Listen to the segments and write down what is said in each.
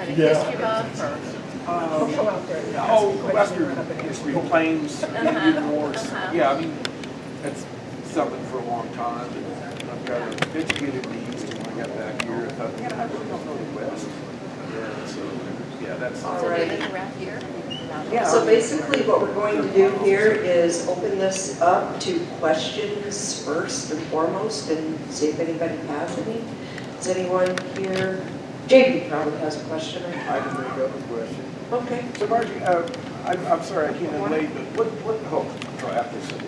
kind of history buff or? Western history, claims, Indian Wars. Yeah, I mean, that's something for a long time. And I've got an educated in the East, and when I got back here, I thought, I really don't know the West. Yeah, so, yeah, that's So they live around here? Yeah, so basically what we're going to do here is open this up to questions first and foremost and see if anybody has any. Does anyone here? JD probably has a question. I can make up a question. Okay. So Margie, I'm sorry I came in late, but after some.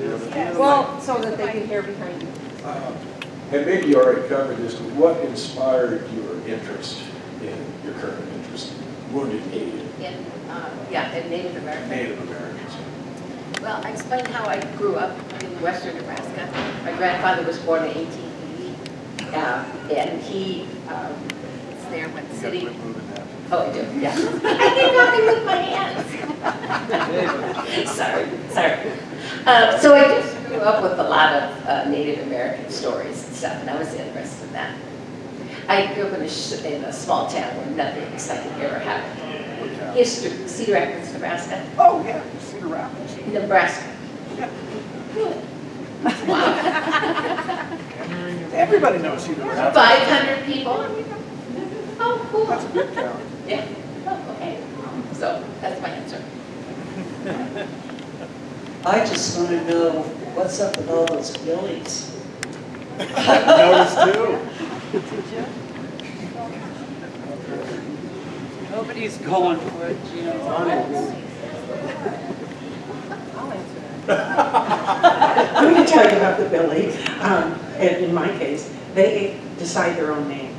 Well, so that they can hear behind you. And maybe you already covered this, but what inspired your interest in your current interest in wounded Indian? In Native American. Native Americans. Well, I explained how I grew up in western Nebraska. My grandfather was born in 1880, and he was there when the city. Oh, I do, yeah. I did nothing with my hands. sorry. So I just grew up with a lot of Native American stories and stuff, and I was interested in that. I grew up in a small town where nothing exciting ever happened. History, Cedar Rapids, Nebraska. Oh, yeah, Cedar Rapids. Nebraska. Yeah. Really? Wow. Everybody knows Cedar Rapids. 500 people. Oh, cool. That's a big town. Yeah. Oh, okay. So that's my answer. I just want to know what's up with all those billies. Noticed too. Nobody's going for it, you know. I'm going to tell you about the Billy. In my case, they decide their own name.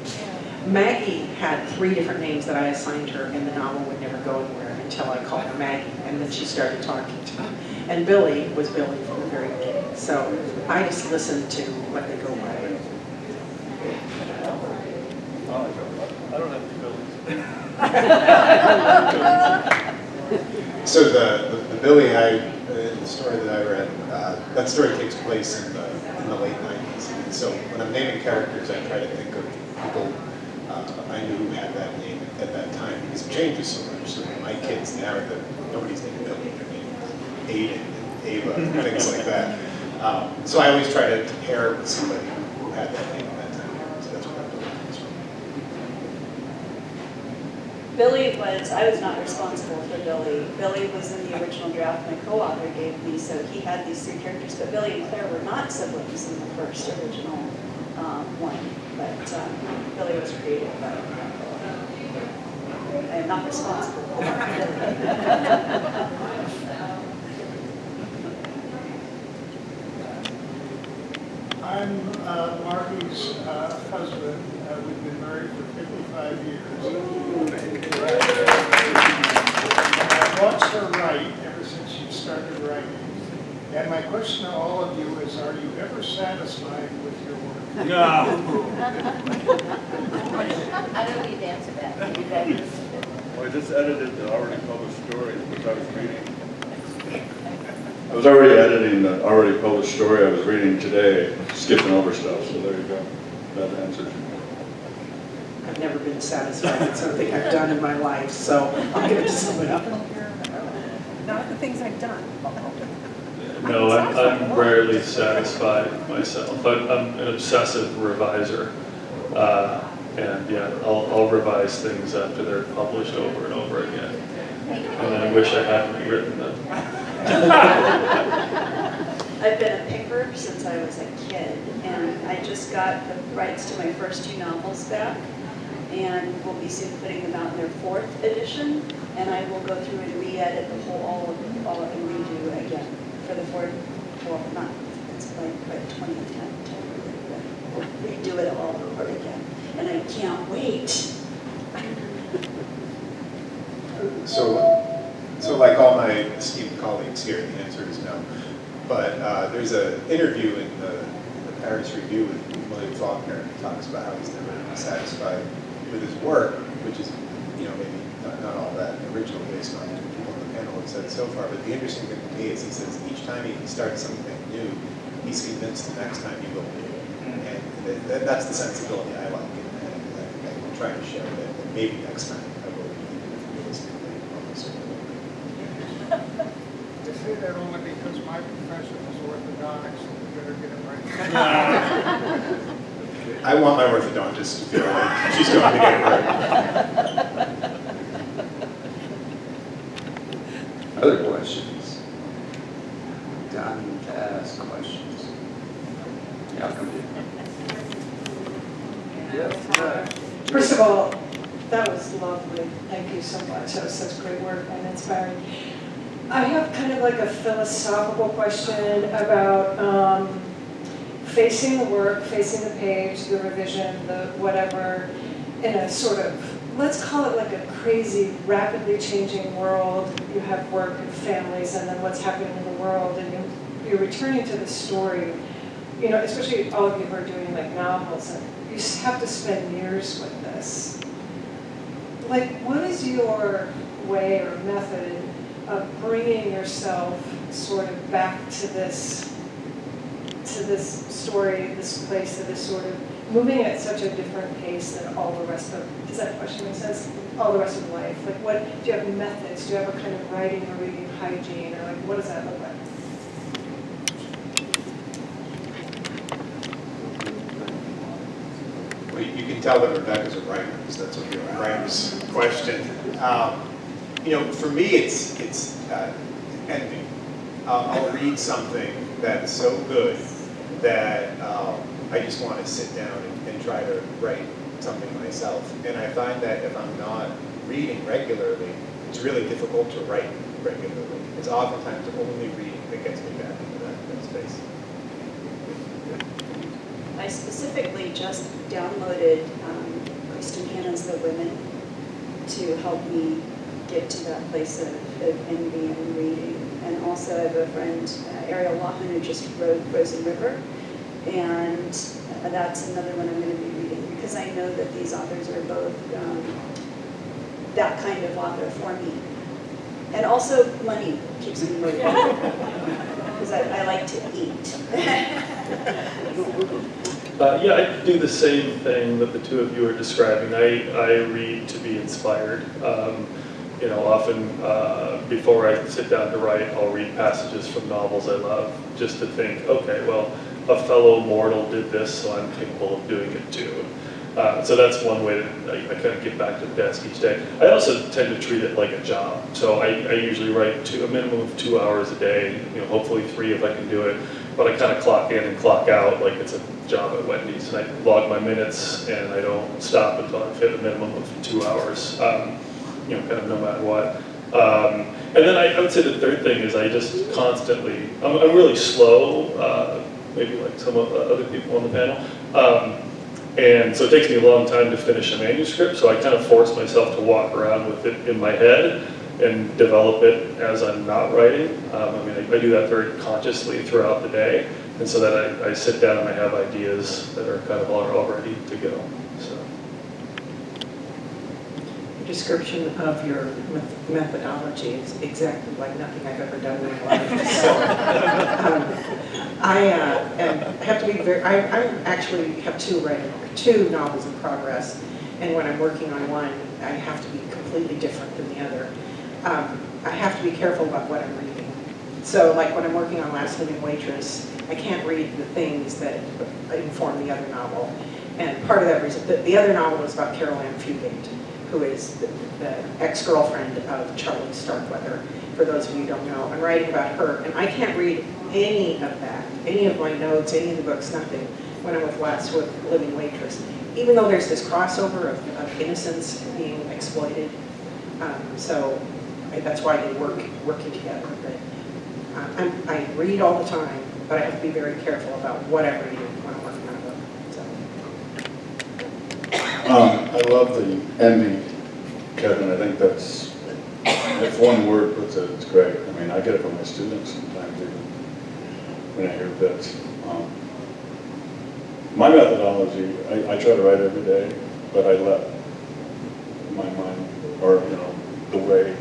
Maggie had 3 different names that I assigned her, and the novel would never go anywhere until I called her Maggie, and then she started talking to me. And Billy was Billy from the very beginning. So I just listened to what they go by. I don't have any buildings. So the Billy, the story that I read, that story takes place in the late 90s. And so when I'm naming characters, I try to think of people I knew who had that name at that time, because it changes so much. So my kids now, nobody's named Billy, they're named Aiden and Ava, and things like that. So I always try to pair with somebody who had that name at that time. So that's what I'm doing. Billy I was not responsible for Billy. Billy was in the original draft my co-author gave me, so he had these 3 characters, but Billy and Claire were not siblings in the first original one, but Billy was created by my co-author. I am not responsible for Billy. I'm Marty's husband. We've been married for 55 years. I've watched her write ever since she started writing. And my question to all of you is, are you ever satisfied with your work? No. I don't need to answer that. You guys. Well, I just edited the already published story, which I was reading. I was already editing the already published story I was reading today, skipping over stuff, so there you go. That answers it. I've never been satisfied with something I've done in my life, so I'll give it to someone else. Not the things I've done. No, I'm rarely satisfied myself, but I'm an obsessive reviser. And yeah, I'll revise things after they're published over and over again. And I wish I hadn't written them. I've been a picker since I was a kid, and I just got the rights to my first 2 novels back, and we'll be soon putting them out in their 4th edition, and I will go through and re-edit the whole, all and redo again for the 4th, well, not, it's like 20th time to redo it all over again, and I can't wait. So like all my esteemed colleagues here, the answer is no. But there's an interview in the Paris Review with William Faulkner. He talks about how he's never been satisfied with his work, which is, maybe not all that original based on what people on the panel have said so far. But the interesting thing to me is he says each time he starts something new, he's convinced the next time he will do it. And that's the sensibility I like. And I'm trying to show that maybe next time I will imagine as orthodontics, and we better get it right. I want my orthodontist to feel like she's going to get it right. Other questions? Time to ask questions. Yeah, I'll come to you. Yes, First of all, that was lovely. Thank you so much. That was such great work and inspiring. I have kind of like a philosophical question about facing the work, facing the page, the revision, the whatever, in a sort of, let's call it like a crazy, rapidly changing world. You have work and families and then what's happening in the world, and you're returning to the story. You know, especially all of you who are doing like novels, and you have to spend years with this. Like, what is your way or method of bringing yourself sort of back to this story, this place, to this sort of moving at such a different pace than all the rest of, does that question make sense? All the rest of life. Like, what, do you have methods? Do you have a kind of writing or reading hygiene? Or like, what does that look like? Well, you can tell that Rebecca's a writer, because that's what your writer's question. You know, for me, it's envy. I'll read something that's so good that I just want to sit down and try to write something myself. And I find that if I'm not reading regularly, it's really difficult to write regularly. It's oftentimes only reading that gets me back into that space. I specifically just downloaded Kristen Hannah's The Women to help me get to that place of envy and reading. And also I have a friend, Ariel Lawson, who just wrote Frozen River. And that's another one I'm going to be reading, because I know that these authors are both that kind of author for me. And also money keeps me motivated, because I like to eat. Yeah, I do the same thing that the two of you are describing. I read to be inspired. You know, often before I sit down to write, I'll read passages from novels I love, just to think, okay, well, a fellow mortal did this, so I'm capable of doing it too. So that's one way that I kind of get back to the desk each day. I also tend to treat it like a job. So I usually write a minimum of 2 hours a day, you know, hopefully 3 if I can do it. But I kind of clock in and clock out like it's a job at Wendy's. And I log my minutes and I don't stop until I've hit a minimum of 2 hours, you know, kind of no matter what. And then I would say the third thing is I just constantly, I'm really slow, maybe like some of the other people on the panel. And so it takes me a long time to finish a manuscript, so I kind of force myself to walk around with it in my head and develop it as I'm not writing. I mean, I do that very consciously throughout the day, and so that I sit down and I have ideas that are kind of all ready to go. So. Your description of your methodology is exactly like nothing I've ever done in my life. So, I have to be very, I actually have two novels in progress, and when I'm working on one, I have to be completely different than the other. I have to be careful about what I'm reading. So like when I'm working on Last Living Waitress, I can't read the things that inform the other novel. And part of that reason, the other novel is about Carol Ann Fugate, who is the ex-girlfriend of Charlie Starkweather. For those of you who don't know, I'm writing about her, and I can't read any of that, any of my notes, any of the books, nothing, when I'm with Last Living Waitress, even though there's this crossover of innocence being exploited. So that's why they working together. But I read all the time, but I have to be very careful about what I'm reading when I'm working on a book. So. I love the ending, Kevin. I think that's, if one word puts it, it's great. I mean, I get it from my students sometimes even when I hear bits. My methodology, I try to write every day, but I let my mind, or you know, the way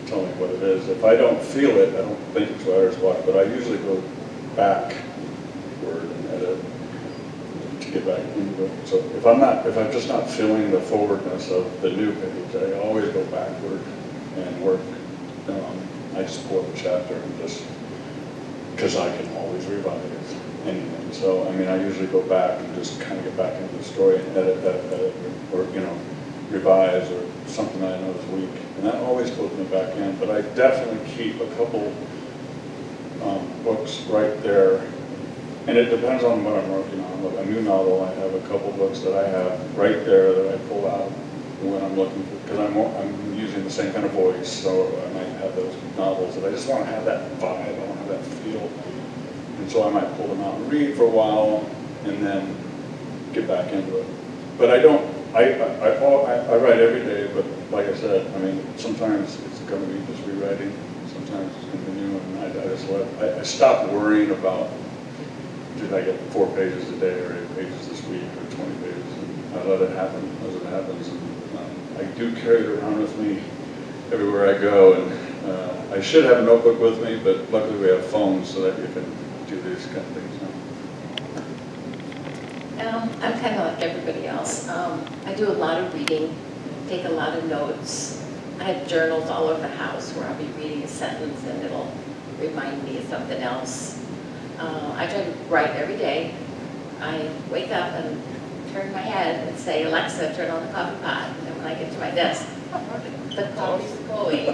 tell me what it is. If I don't feel it, I don't think it's writer's block, but I usually go backward and edit to get back into it. So if I'm just not feeling the forwardness of the new page, I always go backward and work. I just pull up a chapter and just because I can always revise anything. So, I mean, I usually go back and just kind of get back into the story and edit, or, you know, revise or something I know is weak. And that always pulls me back in, but I definitely keep a couple books right there. And it depends on what I'm working on. Like a new novel, I have a couple books that I have right there that I pull out when I'm looking for, because I'm using the same kind of voice, so I might have those novels that I just want to have that vibe, I want to have that feel. And so I might pull them out and read for a while and then get back into it. But I don't, I write every day, but like I said, I mean, sometimes it's going to be just rewriting, sometimes it's going to be new, and I just I stopped worrying about, did I get 4 pages a day or 8 pages this week or 20 pages, and I let it happen as it happens. And, I do carry it around with me everywhere I go, and I should have a notebook with me, but luckily we have phones so that you can do these kind of things now. I'm kind of like everybody else. I do a lot of reading, take a lot of notes. I have journals all over the house where I'll be reading a sentence and it'll remind me of something else. I try to write every day. I wake up and turn my head and say, Alexa, turn on the coffee pot. And then when I get to my desk, the coffee's going.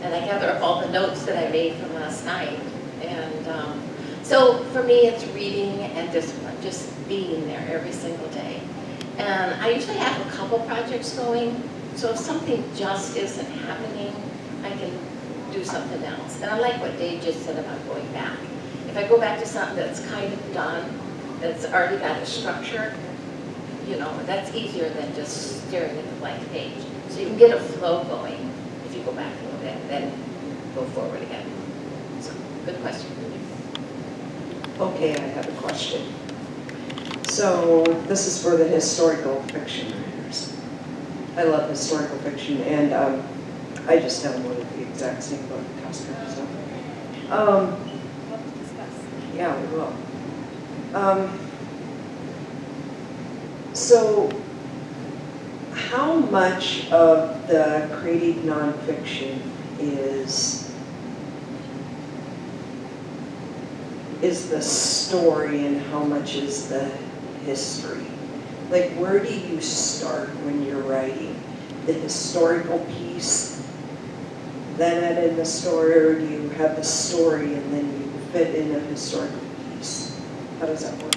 And I gather up all the notes that I made from last night. And so for me, it's reading and just being there every single day. And I usually have a couple projects going. So if something just isn't happening, I can do something else. And I like what Dave just said about going back. If I go back to something that's kind of done, that's already got a structure, you know, that's easier than just staring at the blank page. So you can get a flow going if you go back a little bit, and then go forward again. So, good question. Okay, I have a question. So this is for the historical fiction readers. I love historical fiction, and I just downloaded the exact same book, Costco. So, yeah, we will. So, how much of the creative nonfiction is the story and how much is the history? Like, where do you start when you're writing? The historical piece, then add in the story, or do you have the story and then you fit in a historical piece? How does that work?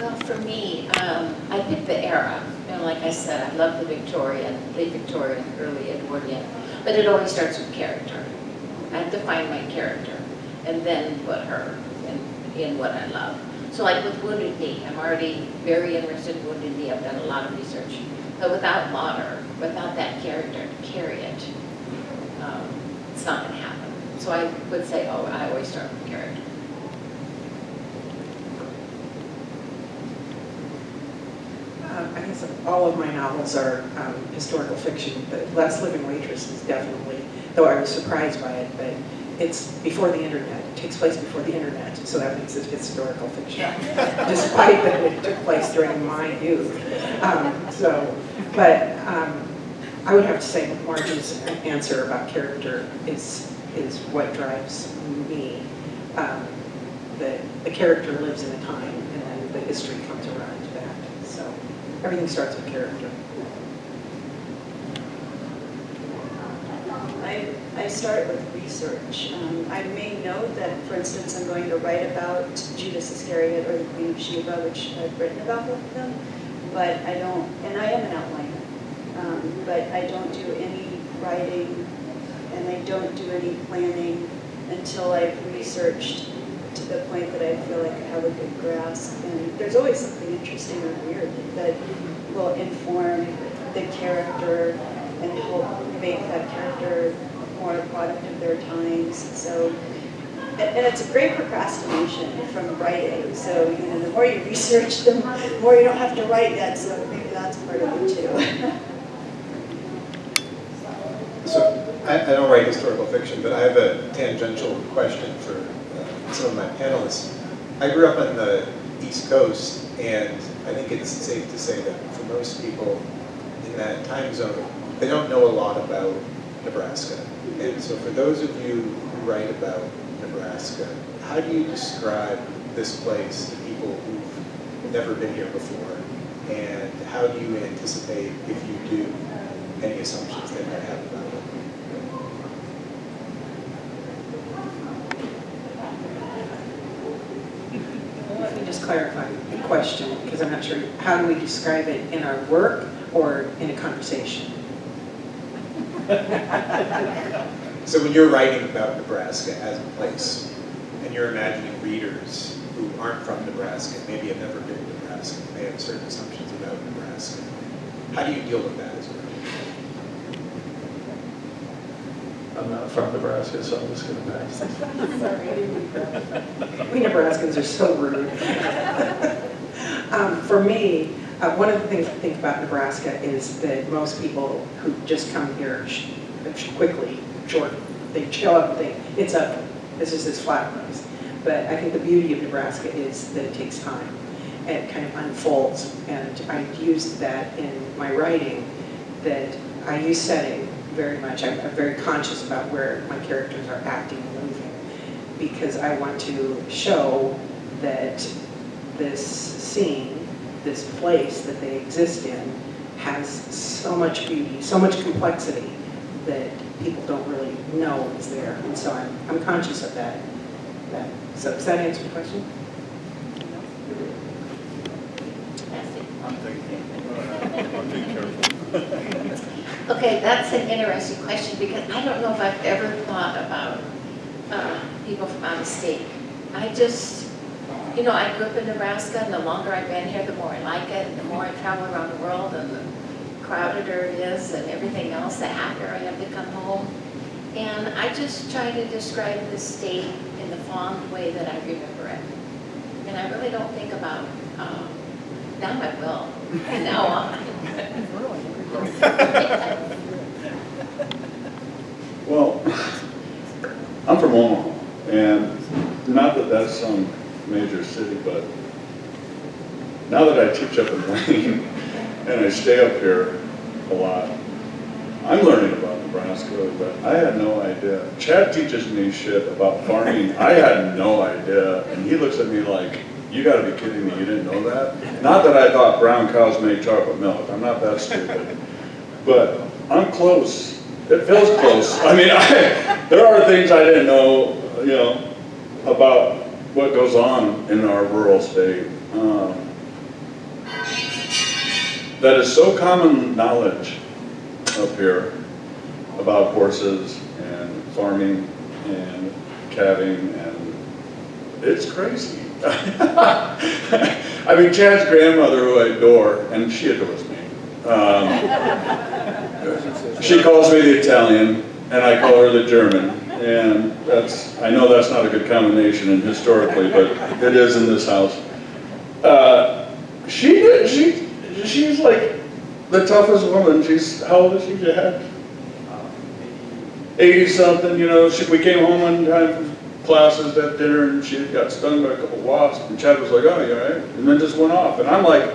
Well, for me, I picked the era. You know, like I said, I love the Victorian, late Victorian, early Edwardian, but it always starts with character. I have to find my character and then put her in what I love. So like with Wounded Knee, I'm already very interested in Wounded Knee. I've done a lot of research. But without Lauder, without that character to carry it, it's not going to happen. So I would say, I always start with character. I guess all of my novels are historical fiction, but Last Living Waitress is definitely, though I was surprised by it, but it's before the internet. It takes place before the internet, so that makes it historical fiction, despite that it took place during my youth. But I would have to say Margie's answer about character is what drives me. The character lives in a time, and then the history comes around to that. So everything starts with character. I start with research. I may know that, for instance, I'm going to write about Judas Iscariot or the Queen of Sheba, which I've written about both of them, but I don't, and I am an outliner, but I don't do any writing and I don't do any planning until I've researched to the point that I feel like I have a good grasp. And there's always something interesting or weird that will inform the character and help make that character more a product of their times. So, and it's a great procrastination from writing. So, you know, the more you research, the more you don't have to write yet. So maybe that's part of it too. So I don't write historical fiction, but I have a tangential question for some of my panelists. I grew up on the East Coast, and I think it's safe to say that for most people in that time zone, they don't know a lot about Nebraska. And so for those of you who write about Nebraska, how do you describe this place to people who've never been here before? And how do you anticipate, if you do, any assumptions they might have about it? Let me just clarify the question, because I'm not sure. How do we describe it in our work or in a conversation? So when you're writing about Nebraska as a place, and you're imagining readers who aren't from Nebraska, maybe have never been to Nebraska, may have certain assumptions about Nebraska, how do you deal with that as a writer? I'm not from Nebraska, so I'm just gonna pass this. We Nebraskans are so rude. For me, one of the things I think about Nebraska is that most people who just come here quickly, they chill up and think, it's up, this is this flat place. But I think the beauty of Nebraska is that it takes time and it kind of unfolds. And I used that in my writing, that I use setting very much. I'm very conscious about where my characters are acting and moving, because I want to show that this scene, this place that they exist in, has so much beauty, so much complexity that people don't really know is there. And so I'm conscious of that. So does that answer the question? I'm being careful. Okay, that's an interesting question, because I don't know if I've ever thought about people from out of state. I just, I grew up in Nebraska, and the longer I've been here, the more I like it, and the more I travel around the world, and the crowdeder it is, and everything else, the happier I am to come home. And I just try to describe this state in the fond way that I remember it. And I really don't think about, now I will, and now on. Well, I'm from Omaha, and not that that's some major city, but now that I teach up in Wayne and I stay up here a lot, I'm learning about Nebraska that I had no idea. Chad teaches me shit about farming. I had no idea, and he looks at me like, you gotta be kidding me, you didn't know that? Not that I thought brown cows make chocolate milk, I'm not that stupid. But I'm close, it feels close. I mean, there are things I didn't know, about what goes on in our rural state. That is so common knowledge up here about horses and farming and calving, and it's crazy. I mean, Chad's grandmother, who I adore, and she adores me. She calls me the Italian, and I call her the German. And I know that's not a good combination and historically, but it is in this house. She's like the toughest woman. How old is she, Chad? 80-something, we came home one time from classes at dinner, and she had got stung by a couple wasps, and Chad was like, oh, you all right? And then just went off. And I'm like,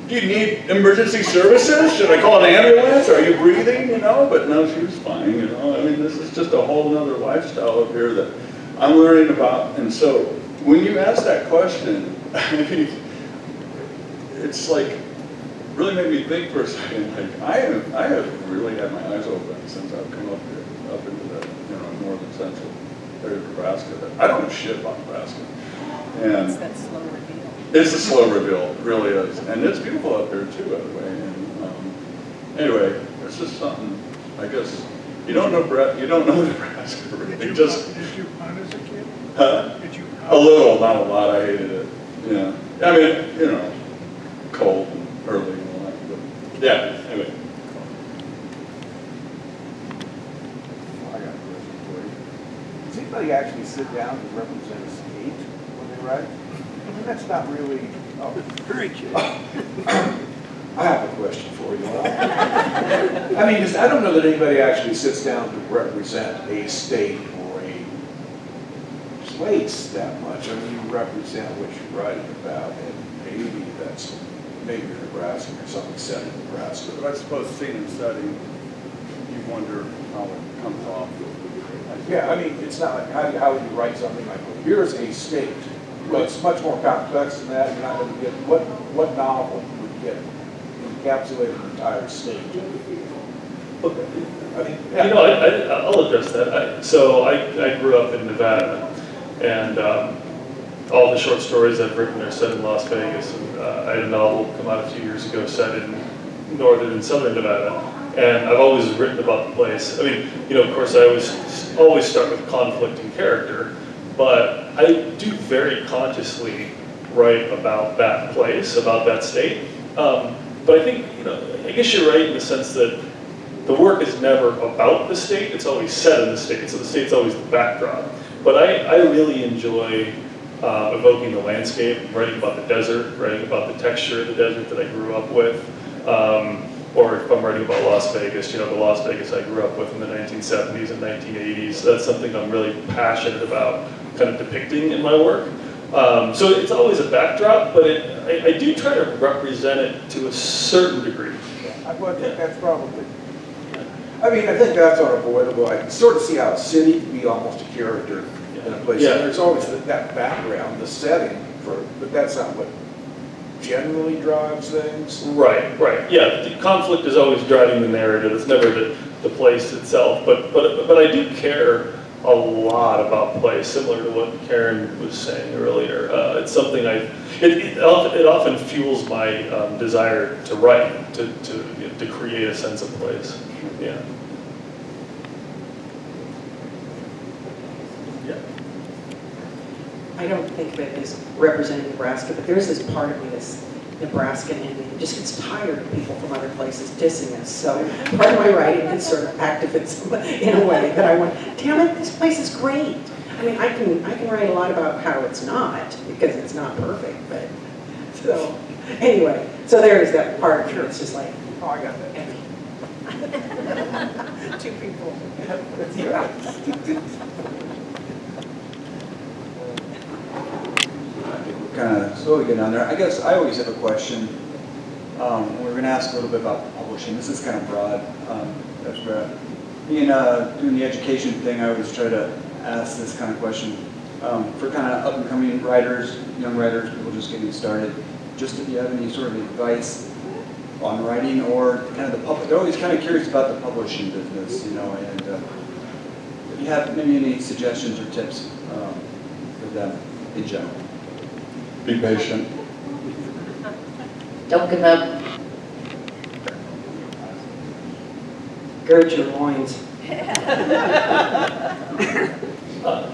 do you need emergency services? Should I call an ambulance? Are you breathing? But no, she was fine, I mean, this is just a whole other lifestyle up here that I'm learning about. And so when you ask that question, I mean, it's like, really made me think for a second. Like, I have really had my eyes open since I've come up here, up into the, northern central area of Nebraska. I don't know shit about Nebraska. And It's that slow reveal. it's a slow reveal, it really is. And it's beautiful up there too, by the way. And anyway, it's just something, I guess, you don't know Nebraska really. Did you hunt as a kid? Huh? Did you hunt? A little, not a lot, I hated it. Yeah. I mean, cold and early and all that. But yeah, anyway. I got a question for you. Does anybody actually sit down to represent a state when they write? I mean, that's not really, very cute. I have a question for you all. I mean, I don't know that anybody actually sits down to represent a state or a place that much. I mean, you represent what you're writing about, and maybe you're Nebraska or something set in Nebraska. But I suppose seeing and studying, you wonder how it comes off. Yeah, I mean, it's not like, how would you write something like, well, here's a state, but it's much more complex than that. You're not going to get, what novel would get encapsulate an entire state? I mean, You know, I'll address that. So I grew up in Nevada, and all the short stories I've written are set in Las Vegas. And I had a novel come out a few years ago set in northern and southern Nevada, and I've always written about the place. I mean, you know, of course, I always start with conflict and character, but I do very consciously write about that place, about that state. But I think, you know, I guess you're right in the sense that the work is never about the state, it's always set in the state, so the state's always the backdrop. But I really enjoy evoking the landscape, writing about the desert, writing about the texture of the desert that I grew up with. Or if I'm writing about Las Vegas, you know, the Las Vegas I grew up with in the 1970s and 1980s, that's something I'm really passionate about kind of depicting in my work. So it's always a backdrop, but I do try to represent it to a certain degree. I think that's probably, I mean, I think that's unavoidable. I can sort of see how a city can be almost a character in a place. Yeah. And there's always that background, the setting, but that's not what generally drives things. Right. Yeah, the conflict is always driving the narrative. It's never the place itself. But I do care a lot about place, similar to what Karen was saying earlier. It's something it often fuels my desire to write, to create a sense of place. Yeah. I don't think of it as representing Nebraska, but there's this part of me that's Nebraskan and it just gets tired of people from other places dissing us. So part of my writing is sort of activism in a way that I want, damn it, this place is great. I mean, I can write a lot about how it's not, because it's not perfect, but, so, anyway, so there is that part where it's just like, Oh, I got that. two people. Kind of slowly getting on there. I guess I always have a question. We're going to ask a little bit about publishing. This is kind of broad. That's where being doing the education thing, I always try to ask this kind of question for kind of up and coming writers, young writers, people just getting started. Just if you have any sort of advice on writing or kind of the public, they're always kind of curious about the publishing business, you know, and if you have maybe any suggestions or tips for them in general. Be patient. Don't give up. Gird your loins.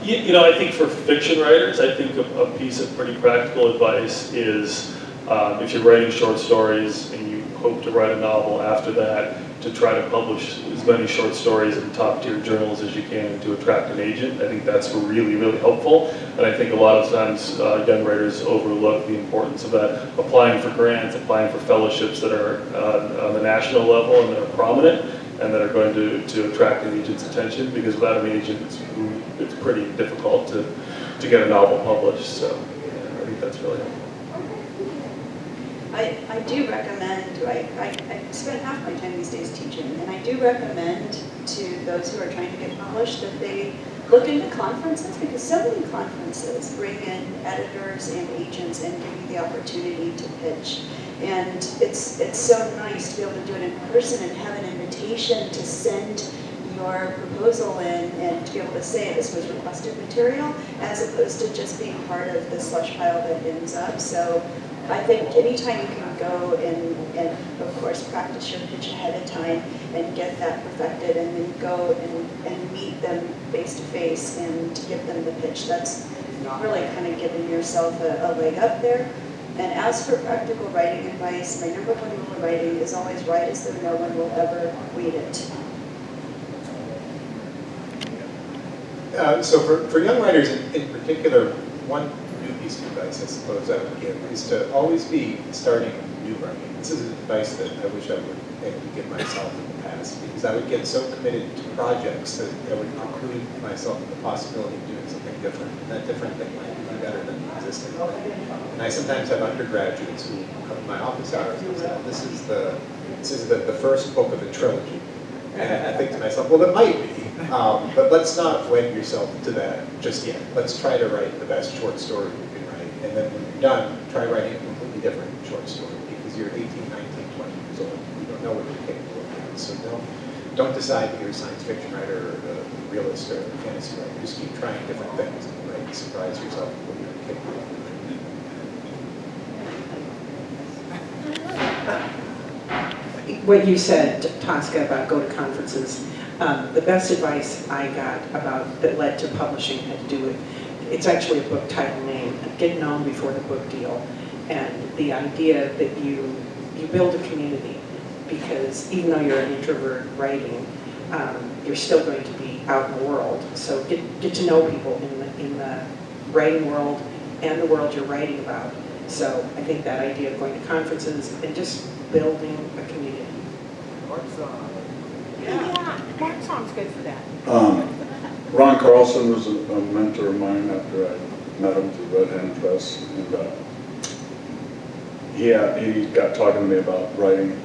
You know, I think for fiction writers, I think a piece of pretty practical advice is if you're writing short stories and you hope to write a novel after that, to try to publish as many short stories in top-tier journals as you can to attract an agent. I think that's really, really helpful. And I think a lot of times young writers overlook the importance of that. Applying for grants, applying for fellowships that are on the national level and that are prominent and that are going to attract an agent's attention, because without an agent, it's pretty difficult to get a novel published. So yeah, I think that's really helpful. I do recommend, I spend half my time these days teaching, and I do recommend to those who are trying to get published that they look into conferences, because so many conferences bring in editors and agents and give you the opportunity to pitch. And it's so nice to be able to do it in person and have an invitation to send your proposal in and to be able to say this was requested material, as opposed to just being part of the slush pile that ends up. So I think anytime you can go and of course practice your pitch ahead of time and get that perfected, and then go and meet them face to face and give them the pitch, that's really kind of giving yourself a leg up there. And as for practical writing advice, my number one rule of writing is always write as though no one will ever read it. So for young writers in particular, one new piece of advice I suppose I would give is to always be starting new writing. This is advice that I wish I would able to give myself in the past, because I would get so committed to projects that I would preclude myself from the possibility of doing something different. And that different thing might be better than the existing one. And I sometimes have undergraduates who come to my office hours and say, well, this is the first book of a trilogy. And I think to myself, well, it might be, but let's not wed yourself to that just yet. Let's try to write the best short story you can write, and then when you're done, try writing a completely different short story, because you're 18, 19, 20 years old. You don't know what you're capable of doing, so don't decide that you're a science fiction writer or a realist or a fantasy writer. Just keep trying different things and write and surprise yourself with what you're capable of doing. What you said, Tosca, about go to conferences, the best advice I got about that led to publishing had to do with, it's actually a book title name, Get Known Before the Book Deal, and the idea that you build a community, because even though you're an introvert writing, you're still going to be out in the world. So get to know people in the writing world and the world you're writing about. So I think that idea of going to conferences and just building a community. Yeah, Mark sounds good for that. Ron Carlson was a mentor of mine after I met him through Red Hand Press, and he got talking to me about writing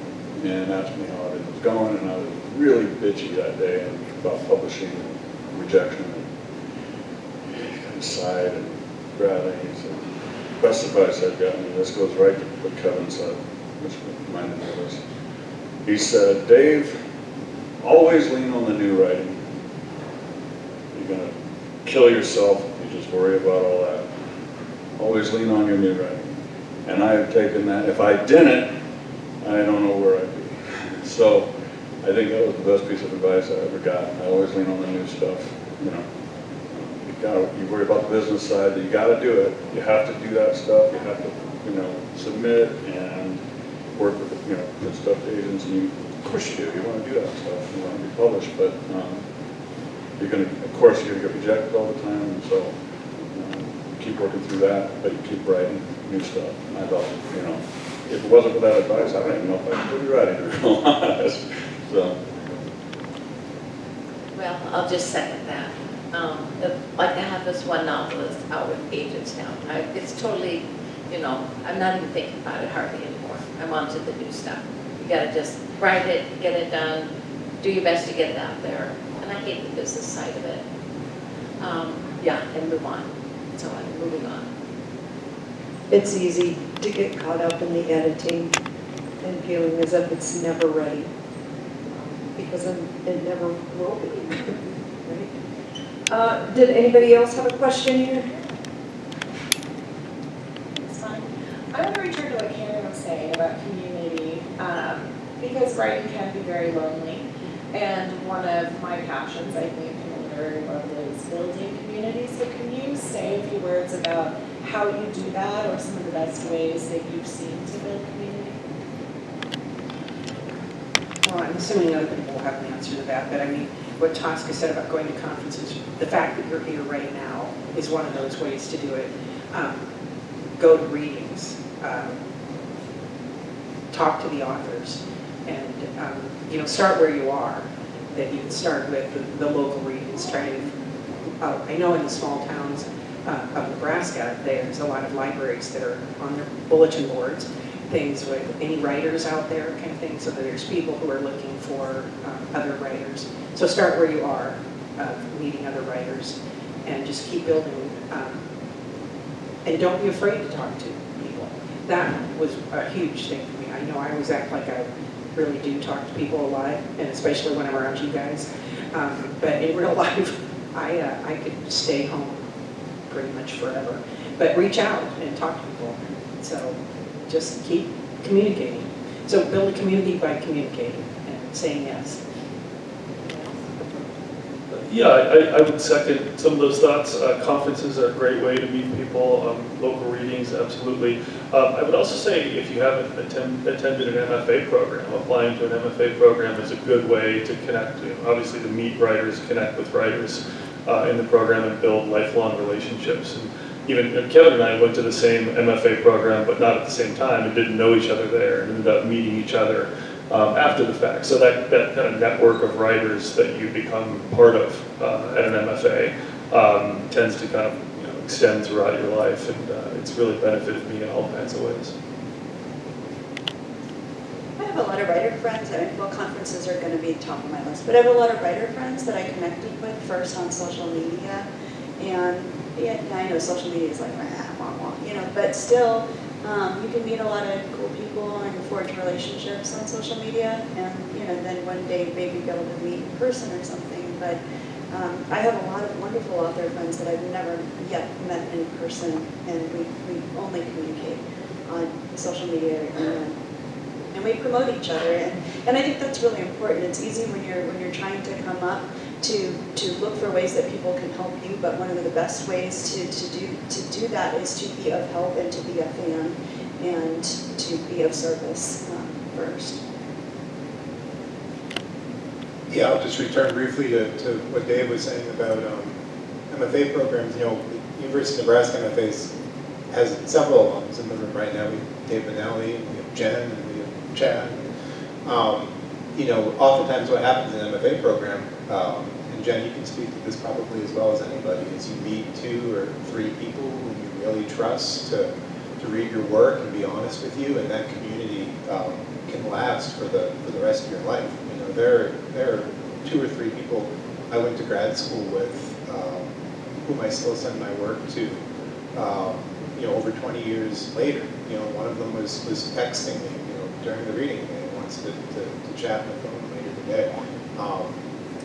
and asked me how it was going, and I was really bitchy that day about publishing and rejection, and he kind of sighed, and Brad, he said, best advice I've gotten, and this goes right to what Kevin said, which reminded me of this. He said, Dave, always lean on the new writing. You're going to kill yourself if you just worry about all that. Always lean on your new writing. And I have taken that. If I didn't, I don't know where I'd be. So I think that was the best piece of advice I ever got. I always lean on the new stuff. You worry about the business side, you got to do it. You have to do that stuff. You have to, submit and work with, good stuff to agents. And of course you do. You want to do that stuff. You want to be published, but you're going to, of course, you're going to get rejected all the time. And so keep working through that, but you keep writing new stuff. And I thought, if it wasn't for that advice, I don't even know if I could be writing, to be real honest. So. Well, I'll just second that. I'd like to have this one novelist out with agents now. It's totally, I'm not even thinking about it hardly anymore. I'm on to the new stuff. You gotta just write it, get it done, do your best to get it out there. And I hate the business side of it. And move on. So I'm moving on. It's easy to get caught up in the editing and feeling as if it's never ready, because it never will be. Right? Did anybody else have a question here? It's fine. I want to return to what Karen was saying about community, because writing can be very lonely. And one of my passions, I think, in the literary world is building community. So can you say a few words about how you do that, or some of the best ways that you've seen to build community? Well, I'm assuming other people will have an answer to that, but I mean, what Tosca said about going to conferences, the fact that you're here right now is one of those ways to do it. Go to readings, talk to the authors, and start where you are. That you can start with the local readings. I know in the small towns of Nebraska, there's a lot of libraries that are on their bulletin boards, things with any writers out there, kind of thing, so that there's people who are looking for other writers. So start where you are, meeting other writers, and just keep building. And don't be afraid to talk to people. That was a huge thing for me. I know I always act like I really do talk to people a lot, and especially when I'm around you guys. But in real life, I could stay home pretty much forever. But reach out and talk to people. So just keep communicating. So build a community by communicating and saying yes. Yeah, I would second some of those thoughts. Conferences are a great way to meet people, local readings, absolutely. I would also say if you haven't attended an MFA program, applying to an MFA program is a good way to connect, obviously to meet writers, connect with writers in the program and build lifelong relationships. And even Kevin and I went to the same MFA program, but not at the same time, and didn't know each other there, and ended up meeting each other after the fact. So that kind of network of writers that you become part of at an MFA tends to kind of extend throughout your life, and it's really benefited me in all kinds of ways. I have a lot of writer friends, well, conferences are gonna be top of my list, but I have a lot of writer friends that I connected with first on social media. And yeah, I know social media is like, you know, but still, you can meet a lot of cool people and forge relationships on social media, and you know, then one day maybe be able to meet in person or something. But I have a lot of wonderful author friends that I've never yet met in person, and we only communicate on social media, and we promote each other. And I think that's really important. It's easy when you're trying to come up to look for ways that people can help you, but one of the best ways to do that is to be of help and to be a fan and to be of service first. Yeah, I'll just return briefly to what Dave was saying about MFA programs. You know, the University of Nebraska MFAs has several alums in the room right now. We have Dave Benelli, we have Jen, and we have Chad. You know, oftentimes what happens in an MFA program, and Jen, you can speak to this probably as well as anybody, is you meet 2 or 3 people who you really trust to read your work and be honest with you, and that community can last for the rest of your life. You know, there are 2 or 3 people I went to grad school with, whom I still send my work to, you know, over 20 years later. You know, one of them was texting me, you know, during the reading, and he wants to chat on the phone later today.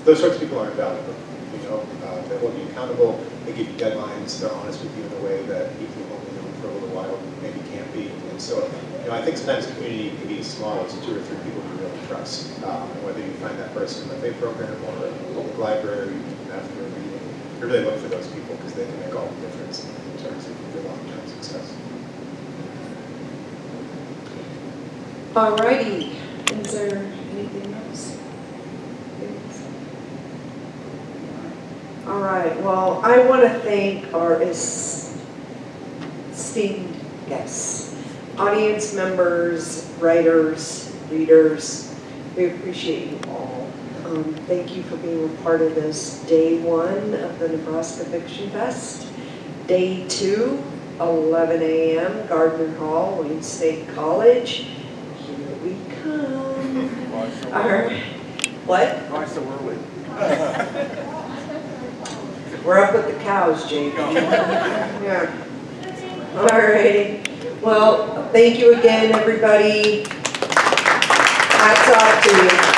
Those sorts of people aren't valuable. You know, they hold you accountable, they give you deadlines, they're honest with you in a way that people who've only known for a little while maybe can't be. And so, you know, I think sometimes a community can be as small as 2 or 3 people you really trust. And whether you find that person in the faith program or a public library, after a reading, you really look for those people because they can make all the difference in terms of your long-term success. Alrighty, is there anything else? All right, well, I want to thank our esteemed guests, audience members, writers, readers. We appreciate you all. Thank you for being a part of this day 1 of the Nebraska Fiction Fest. Day 2, 11 a.m., Gardner Hall, Wayne State College. Here we come. All right. What? Why so early? We're up with the cows, Jake. Yeah. All right. Well, thank you again, everybody. Hats off to you.